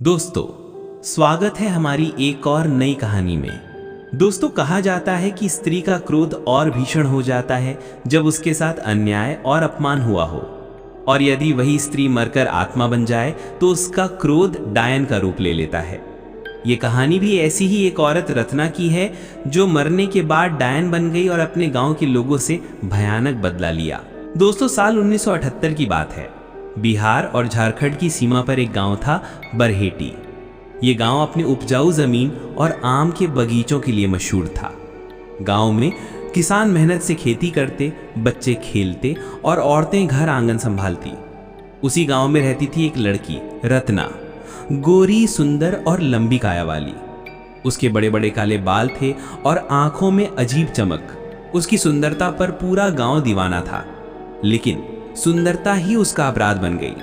दोस्तों, स्वागत है हमारी एक और नई कहानी में। दोस्तों, कहा जाता है कि स्त्री का क्रोध और भीषण हो जाता है जब उसके साथ अन्याय और अपमान हुआ हो, और यदि वही स्त्री मरकर आत्मा बन जाए तो उसका क्रोध डायन का रूप ले लेता है। ये कहानी भी ऐसी ही एक औरत रत्ना की है जो मरने के बाद डायन बन गई और अपने गांव के लोगों से भयानक बदला लिया। दोस्तों, साल 1978 की बात है। बिहार और झारखंड की सीमा पर एक गांव था, बरहेटी। ये गांव अपने उपजाऊ जमीन और आम के बगीचों के लिए मशहूर था। गांव में किसान मेहनत से खेती करते, बच्चे खेलते और औरतें घर आंगन संभालती। उसी गांव में रहती थी एक लड़की, रत्ना, गोरी, सुंदर और लंबी काया वाली। उसके बड़े बड़े काले बाल थे और आंखों में अजीब चमक। उसकी सुंदरता पर पूरा गांव दीवाना था, लेकिन सुंदरता ही उसका अपराध बन गई।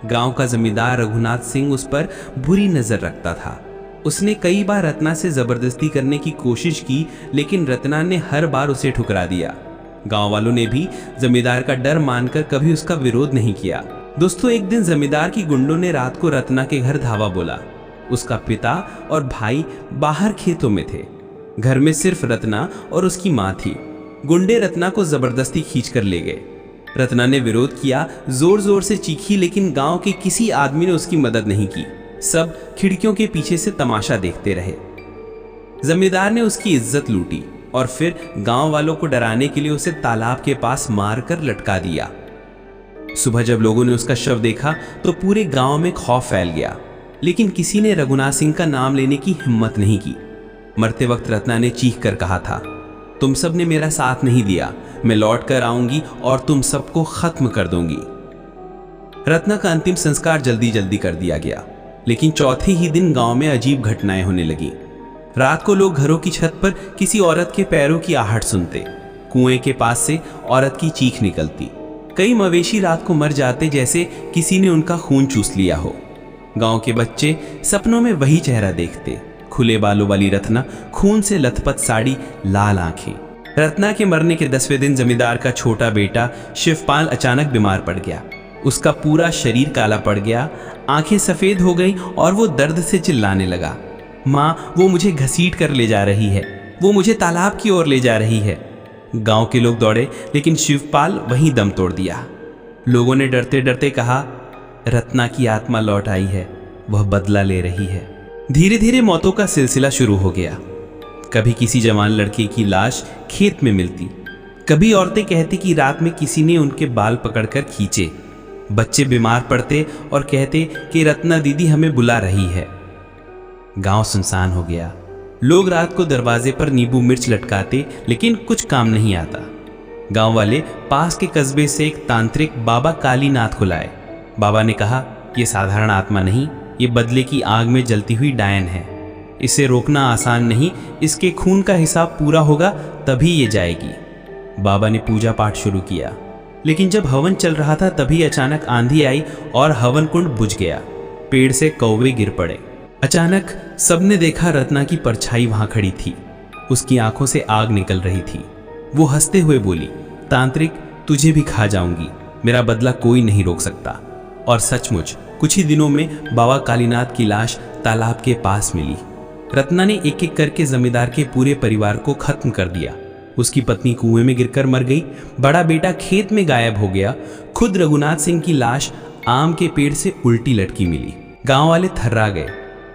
गांव का जमींदार रघुनाथ सिंह उस पर बुरी नजर रखता था। उसने कई बार रत्ना से जबरदस्ती करने की कोशिश की, लेकिन रत्ना ने हर बार उसे ठुकरा दिया। गांव वालों ने भी जमींदार का डर मानकर कभी उसका विरोध नहीं किया। दोस्तों, एक दिन जमींदार की गुंडों ने रात को रत्ना के घर धावा बोला। उसका पिता और भाई बाहर खेतों में थे। घर में सिर्फ रत्ना और उसकी माँ थी। गुंडे रत्ना को जबरदस्ती खींच कर ले गए। रत्ना ने विरोध किया, जोर जोर से चीखी, लेकिन गांव के किसी आदमी ने उसकी मदद नहीं की। सब खिड़कियों के पीछे से तमाशा देखते रहे। जमींदार ने उसकी इज्जत लूटी और फिर गांव वालों को डराने के लिए उसे तालाब के पास मारकर लटका दिया। सुबह जब लोगों ने उसका शव देखा तो पूरे गांव में खौफ फैल गया, लेकिन किसी ने रघुनाथ सिंह का नाम लेने की हिम्मत नहीं की। मरते वक्त रत्ना ने चीख कर कहा था, तुम सब ने मेरा साथ नहीं दिया, मैं लौट कर आऊंगी और तुम सबको खत्म कर दूंगी। रत्ना का अंतिम संस्कार जल्दी जल्दी कर दिया गया, लेकिन चौथे ही दिन गांव में अजीब घटनाएं होने लगी। रात को लोग घरों की छत पर किसी औरत के पैरों की आहट सुनते। कुएं के पास से औरत की चीख निकलती। कई मवेशी रात को मर जाते, जैसे किसी ने उनका खून चूस लिया हो। गांव के बच्चे सपनों में वही चेहरा देखते, खुले बालों वाली रत्ना, खून से लथपथ साड़ी, लाल आंखें। रत्ना के मरने के 10वें दिन जमींदार का छोटा बेटा शिवपाल अचानक बीमार पड़ गया। उसका पूरा शरीर काला पड़ गया, आंखें सफेद हो गई और वो दर्द से चिल्लाने लगा, माँ, वो मुझे घसीट कर ले जा रही है, वो मुझे तालाब की ओर ले जा रही है। गांव के लोग दौड़े, लेकिन शिवपाल वहीं दम तोड़ दिया। लोगों ने डरते डरते कहा, रत्ना की आत्मा लौट आई है, वह बदला ले रही है। धीरे धीरे मौतों का सिलसिला शुरू हो गया। कभी किसी जवान लड़के की लाश खेत में मिलती, कभी औरतें कहती कि रात में किसी ने उनके बाल पकड़कर खींचे। बच्चे बीमार पड़ते और कहते कि रत्ना दीदी हमें बुला रही है। गांव सुनसान हो गया। लोग रात को दरवाजे पर नींबू मिर्च लटकाते, लेकिन कुछ काम नहीं आता। गांव वाले पास के कस्बे से एक तांत्रिक बाबा कालीनाथ को लाए। बाबा ने कहा, यह साधारण आत्मा नहीं, ये बदले की आग में जलती हुई डायन है। इसे रोकना आसान नहीं, इसके खून का हिसाब पूरा होगा तभी ये जाएगी। बाबा ने पूजा पाठ शुरू किया, लेकिन जब हवन चल रहा था तभी अचानक आंधी आई और हवन कुंड बुझ गया। पेड़ से कौवे गिर पड़े। अचानक सबने देखा, रत्ना की परछाई वहां खड़ी थी। उसकी आंखों से आग निकल रही थी। वो हंसते हुए बोली, तांत्रिक, तुझे भी खा जाऊंगी, मेरा बदला कोई नहीं रोक सकता। और सचमुच कुछ ही दिनों में बाबा कालीनाथ की लाश तालाब के पास मिली। रत्ना ने एक एक करके जमींदार के पूरे परिवार को खत्म कर दिया। उसकी पत्नी कुएं में गिरकर मर गई, बड़ा बेटा खेत में गायब हो गया, खुद रघुनाथ सिंह की लाश आम के पेड़ से उल्टी लटकी मिली। गांव वाले थर्रा गए।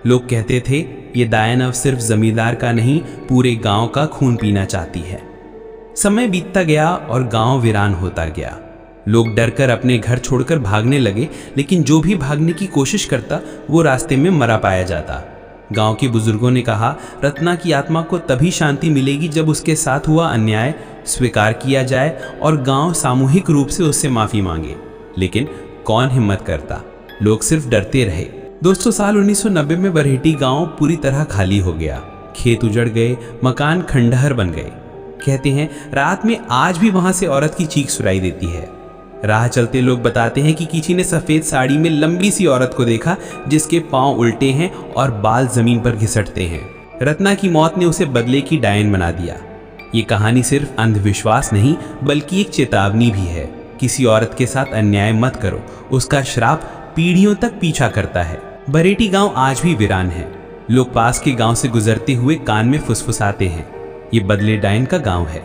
लोग कहते थे, ये डायन अब सिर्फ जमींदार का नहीं, पूरे गांव का खून पीना चाहती है। समय बीतता गया और गांव वीरान होता गया। लोग डरकर अपने घर छोड़कर भागने लगे, लेकिन जो भी भागने की कोशिश करता वो रास्ते में मरा पाया जाता। गांव के बुजुर्गों ने कहा, रत्ना की आत्मा को तभी शांति मिलेगी जब उसके साथ हुआ अन्याय स्वीकार किया जाए और गांव सामूहिक रूप से उससे माफी मांगे। लेकिन कौन हिम्मत करता, लोग सिर्फ डरते रहे। दोस्तों, साल 1990 में बरहेटी गांव पूरी तरह खाली हो गया। खेत उजड़ गए, मकान खंडहर बन गए। कहते हैं, रात में आज भी वहां से औरत की चीख सुनाई देती है। राह चलते लोग बताते हैं कि किसी ने सफेद साड़ी में लंबी सी औरत को देखा, जिसके पांव उल्टे हैं और बाल जमीन पर घिसटते हैं। रत्ना की मौत ने उसे बदले की डायन बना दिया। ये कहानी सिर्फ अंधविश्वास नहीं, बल्कि एक चेतावनी भी है। किसी औरत के साथ अन्याय मत करो, उसका श्राप पीढ़ियों तक पीछा करता है। बरेटी गांव आज भी वीरान है। लोग पास के गांव से गुजरते हुए कान में फुसफुसाते हैं, ये बदले डायन का गांव है।